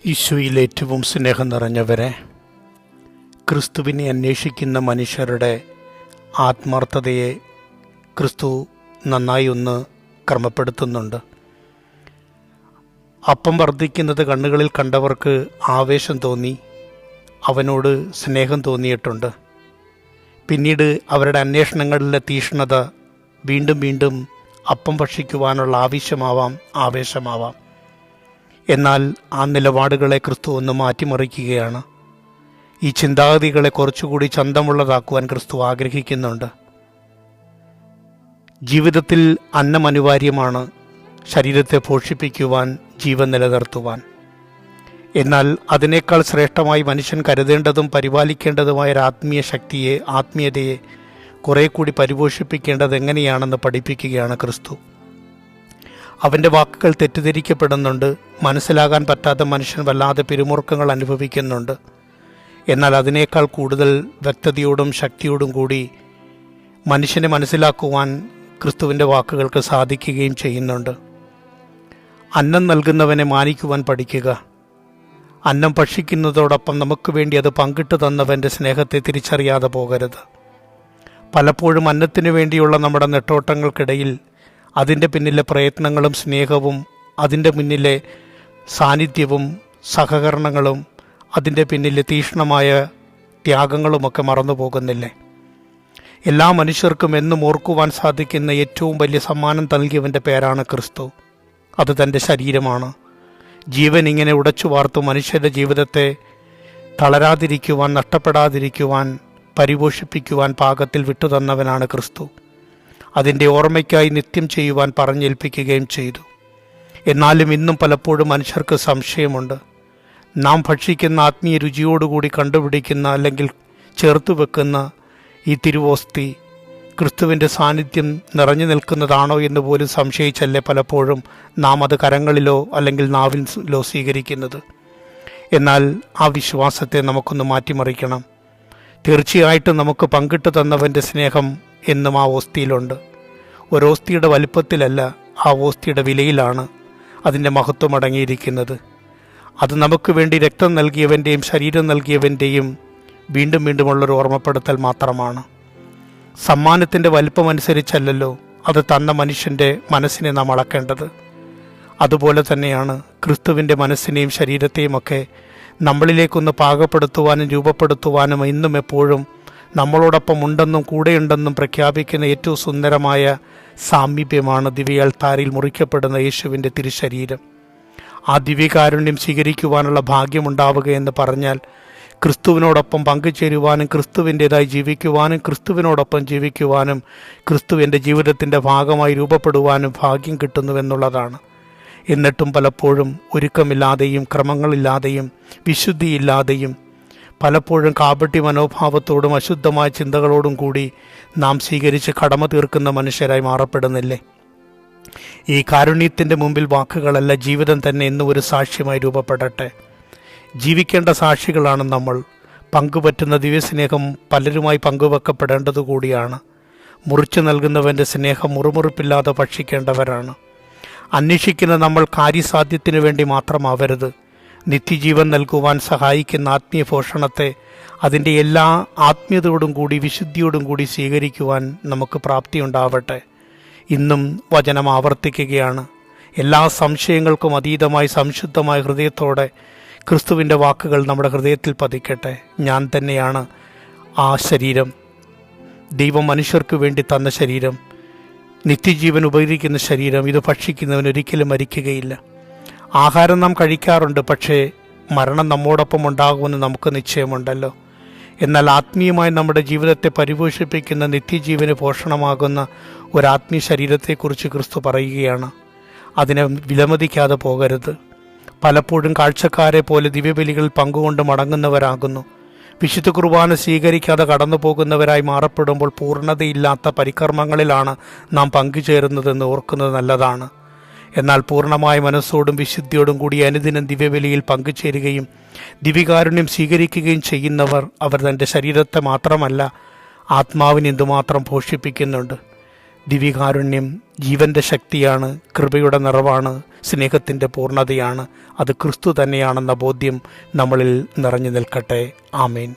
ഈശോയിൽ ഏറ്റവും സ്നേഹം നിറഞ്ഞവരെ, ക്രിസ്തുവിനെ അന്വേഷിക്കുന്ന മനുഷ്യരുടെ ആത്മാർത്ഥതയെ ക്രിസ്തു നന്നായി ഒന്ന് ക്രമപ്പെടുത്തുന്നുണ്ട്. അപ്പം വർദ്ധിക്കുന്നത് കണ്ണുകളിൽ കണ്ടവർക്ക് ആവേശം തോന്നി, അവനോട് സ്നേഹം തോന്നിയിട്ടുണ്ട്. പിന്നീട് അവരുടെ അന്വേഷണങ്ങളിലെ തീഷ്ണത വീണ്ടും വീണ്ടും അപ്പം ഭക്ഷിക്കുവാനുള്ള ആവേശമാവാം. എന്നാൽ ആ നിലപാടുകളെ ക്രിസ്തു ഒന്ന് മാറ്റിമറിക്കുകയാണ്. ഈ ചിന്താഗതികളെ കുറച്ചുകൂടി ചന്തമുള്ളതാക്കുവാൻ ക്രിസ്തു ആഗ്രഹിക്കുന്നുണ്ട്. ജീവിതത്തിൽ അന്നം അനിവാര്യമാണ്, ശരീരത്തെ പോഷിപ്പിക്കുവാൻ, ജീവൻ നിലനിർത്തുവാൻ. എന്നാൽ അതിനേക്കാൾ ശ്രേഷ്ഠമായി മനുഷ്യൻ കരുതേണ്ടതും പരിപാലിക്കേണ്ടതുമായ ഒരു ആത്മീയതയെ കുറെ കൂടി പരിപോഷിപ്പിക്കേണ്ടത് എങ്ങനെയാണെന്ന് പഠിപ്പിക്കുകയാണ് ക്രിസ്തു. അവൻ്റെ വാക്കുകൾ തെറ്റിദ്ധരിക്കപ്പെടുന്നുണ്ട്. മനസ്സിലാകാൻ പറ്റാത്ത മനുഷ്യൻ വല്ലാതെ പിരിമുറുക്കങ്ങൾ അനുഭവിക്കുന്നുണ്ട്. എന്നാൽ അതിനേക്കാൾ കൂടുതൽ വ്യക്തതയോടും ശക്തിയോടും കൂടി മനുഷ്യനെ മനസ്സിലാക്കുവാൻ ക്രിസ്തുവിൻ്റെ വാക്കുകൾക്ക് സാധിക്കുകയും ചെയ്യുന്നുണ്ട്. അന്നം നൽകുന്നവനെ മാനിക്കുവാൻ പഠിക്കുക. അന്നം ഭക്ഷിക്കുന്നതോടൊപ്പം നമുക്ക് വേണ്ടി അത് പങ്കിട്ട് തന്നവൻ്റെ സ്നേഹത്തെ തിരിച്ചറിയാതെ പോകരുത്. പലപ്പോഴും അന്നത്തിനു വേണ്ടിയുള്ള നമ്മുടെ നെട്ടോട്ടങ്ങൾക്കിടയിൽ അതിൻ്റെ പിന്നിലെ പ്രയത്നങ്ങളും സ്നേഹവും, അതിൻ്റെ മുന്നിലെ സാന്നിധ്യവും സഹകരണങ്ങളും, അതിൻ്റെ പിന്നിലെ തീക്ഷ്ണമായ ത്യാഗങ്ങളുമൊക്കെ മറന്നു പോകുന്നില്ലേ? എല്ലാ മനുഷ്യർക്കും എന്നും ഓർക്കുവാൻ സാധിക്കുന്ന ഏറ്റവും വലിയ സമ്മാനം നൽകിയവൻ്റെ പേരാണ് ക്രിസ്തു. അത് തൻ്റെ ശരീരമാണ്. ജീവൻ ഇങ്ങനെ ഉടച്ചു വാർത്തു മനുഷ്യരുടെ ജീവിതത്തെ തളരാതിരിക്കുവാൻ, നഷ്ടപ്പെടാതിരിക്കുവാൻ, പരിപോഷിപ്പിക്കുവാൻ പാകത്തിൽ വിട്ടുതന്നവനാണ് ക്രിസ്തു. അതിൻ്റെ ഓർമ്മയ്ക്കായി നിത്യം ചെയ്യുവാൻ പറഞ്ഞേൽപ്പിക്കുകയും ചെയ്തു. എന്നാലും ഇന്നും പലപ്പോഴും മനുഷ്യർക്ക് സംശയമുണ്ട്. നാം ഭക്ഷിക്കുന്ന ആത്മീയ രുചിയോടുകൂടി കണ്ടുപിടിക്കുന്ന അല്ലെങ്കിൽ ചേർത്ത് വെക്കുന്ന ഈ തിരുവോസ്തി ക്രിസ്തുവിൻ്റെ സാന്നിധ്യം നിറഞ്ഞു നിൽക്കുന്നതാണോ എന്ന് പോലും സംശയിച്ചല്ലേ പലപ്പോഴും നാം അത് കരങ്ങളിലോ അല്ലെങ്കിൽ നാവിലോ സ്വീകരിക്കുന്നത്. എന്നാൽ ആ വിശ്വാസത്തെ നമുക്കൊന്ന് മാറ്റിമറിക്കണം. തീർച്ചയായിട്ടും നമുക്ക് പങ്കിട്ട് തന്നവൻ്റെ സ്നേഹം എന്നും ആ ഓസ്തിയിലുണ്ട്. ഒരോസ്തിയുടെ വലിപ്പത്തിലല്ല, ആ ഓസ്തിയുടെ വിലയിലാണ് അതിൻ്റെ മഹത്വം അടങ്ങിയിരിക്കുന്നത്. അത് നമുക്ക് വേണ്ടി രക്തം നൽകിയവൻ്റെയും ശരീരം നൽകിയവൻ്റെയും വീണ്ടും വീണ്ടുമുള്ളൊരു ഓർമ്മപ്പെടുത്തൽ മാത്രമാണ്. സമ്മാനത്തിൻ്റെ വലിപ്പമനുസരിച്ചല്ലല്ലോ അത് തന്ന മനുഷ്യൻ്റെ മനസ്സിനെ നാം അളക്കേണ്ടത്. അതുപോലെ തന്നെയാണ് ക്രിസ്തുവിൻ്റെ മനസ്സിനെയും ശരീരത്തെയും ഒക്കെ നമ്മളിലേക്കൊന്ന് പാകപ്പെടുത്തുവാനും രൂപപ്പെടുത്തുവാനും ഇന്നും എപ്പോഴും നമ്മളോടൊപ്പം ഉണ്ടെന്നും കൂടെയുണ്ടെന്നും പ്രഖ്യാപിക്കുന്ന ഏറ്റവും സുന്ദരമായ സാമീപ്യമാണ് ദിവ്യഅൾത്താരയിൽ മുറിക്കപ്പെടുന്ന യേശുവിൻ്റെ തിരുശരീരം. ആ ദിവ്യകാരുണ്യം സ്വീകരിക്കുവാനുള്ള ഭാഗ്യമുണ്ടാവുക എന്ന് പറഞ്ഞാൽ ക്രിസ്തുവിനോടൊപ്പം പങ്കുചേരുവാനും, ക്രിസ്തുവിൻ്റെതായി ജീവിക്കുവാനും, ക്രിസ്തുവിനോടൊപ്പം ജീവിക്കുവാനും, ക്രിസ്തുവിൻ്റെ ജീവിതത്തിൻ്റെ ഭാഗമായി രൂപപ്പെടുവാനും ഭാഗ്യം കിട്ടുന്നുവെന്നുള്ളതാണ്. എന്നിട്ടും പലപ്പോഴും ഒരുക്കമില്ലാതെയും ക്രമങ്ങളില്ലാതെയും വിശുദ്ധിയില്ലാതെയും പലപ്പോഴും കാപട്യ മനോഭാവത്തോടും അശുദ്ധമായ ചിന്തകളോടും കൂടി നാം സ്വീകരിച്ച് കടമ തീർക്കുന്ന മനുഷ്യരായി മാറപ്പെടുന്നില്ലേ? ഈ കാരുണ്യത്തിൻ്റെ മുമ്പിൽ വാക്കുകളല്ല, ജീവിതം തന്നെ എന്നും ഒരു സാക്ഷ്യമായി രൂപപ്പെടട്ടെ. ജീവിക്കേണ്ട സാക്ഷികളാണ് നമ്മൾ. പങ്കുപറ്റുന്ന ദിവ്യസ്നേഹം പലരുമായി പങ്കുവെക്കപ്പെടേണ്ടതുകൂടിയാണ്. മുറിച്ചു നൽകുന്നവൻ്റെ സ്നേഹം മുറുമുറുപ്പില്ലാതെ ഭക്ഷിക്കേണ്ടവരാണ്. അന്വേഷിക്കുന്ന നമ്മൾ കാര്യസാധ്യത്തിനു വേണ്ടി മാത്രമാവരുത്. നിത്യജീവൻ നൽകുവാൻ സഹായിക്കുന്ന ആത്മീയ പോഷണത്തെ അതിൻ്റെ എല്ലാ ആത്മീയതയോടും കൂടി വിശുദ്ധിയോടും കൂടി സ്വീകരിക്കുവാൻ നമുക്ക് പ്രാപ്തിയുണ്ടാവട്ടെ. ഇന്നും വചനം ആവർത്തിക്കുകയാണ്. എല്ലാ സംശയങ്ങൾക്കും അതീതമായി സംശുദ്ധമായ ഹൃദയത്തോടെ ക്രിസ്തുവിൻ്റെ വാക്കുകൾ നമ്മുടെ ഹൃദയത്തിൽ പതിക്കട്ടെ. ഞാൻ തന്നെയാണ് ആ ശരീരം, ദൈവം മനുഷ്യർക്ക് വേണ്ടി തന്ന ശരീരം, നിത്യജീവൻ ഉപകരിക്കുന്ന ശരീരം. ഇത് ഭക്ഷിക്കുന്നവൻ ഒരിക്കലും മരിക്കുകയില്ല. ആഹാരം നാം കഴിക്കാറുണ്ട്, പക്ഷേ മരണം നമ്മോടൊപ്പം ഉണ്ടാകുമെന്ന് നമുക്ക് നിശ്ചയമുണ്ടല്ലോ. എന്നാൽ ആത്മീയമായി നമ്മുടെ ജീവിതത്തെ പരിപോഷിപ്പിക്കുന്ന നിത്യജീവന് പോഷണമാകുന്ന ഒരാത്മീയ ശരീരത്തെക്കുറിച്ച് ക്രിസ്തു പറയുകയാണ്. അതിനെ വിലമതിക്കാതെ പോകരുത്. പലപ്പോഴും കാഴ്ചക്കാരെ പോലെ ദിവ്യബലികളിൽ പങ്കുകൊണ്ട് മടങ്ങുന്നവരാകുന്നു. വിശുദ്ധ കുർബാന സ്വീകരിക്കാതെ കടന്നു പോകുന്നവരായി മാറപ്പെടുമ്പോൾ പൂർണ്ണതയില്ലാത്ത പരികർമ്മങ്ങളിലാണ് നാം പങ്കുചേരുന്നതെന്ന് ഓർക്കുന്നത് നല്ലതാണ്. എന്നാൽ പൂർണ്ണമായ മനസ്സോടും വിശുദ്ധിയോടും കൂടി അനുദിനം ദിവ്യബലിയിൽ പങ്കുചേരുകയും ദിവ്യകാരുണ്യം സ്വീകരിക്കുകയും ചെയ്യുന്നവർ അവർ തൻ്റെ ശരീരത്തെ മാത്രമല്ല ആത്മാവിനെ എന്തുമാത്രം പോഷിപ്പിക്കുന്നുണ്ട്. ദിവികാരുണ്യം ജീവൻ്റെ ശക്തിയാണ്, കൃപയുടെ നിറവാണ്, സ്നേഹത്തിൻ്റെ പൂർണ്ണതയാണ്. അത് ക്രിസ്തു തന്നെയാണെന്ന ബോധ്യം നമ്മളിൽ നിറഞ്ഞു നിൽക്കട്ടെ. ആമേൻ.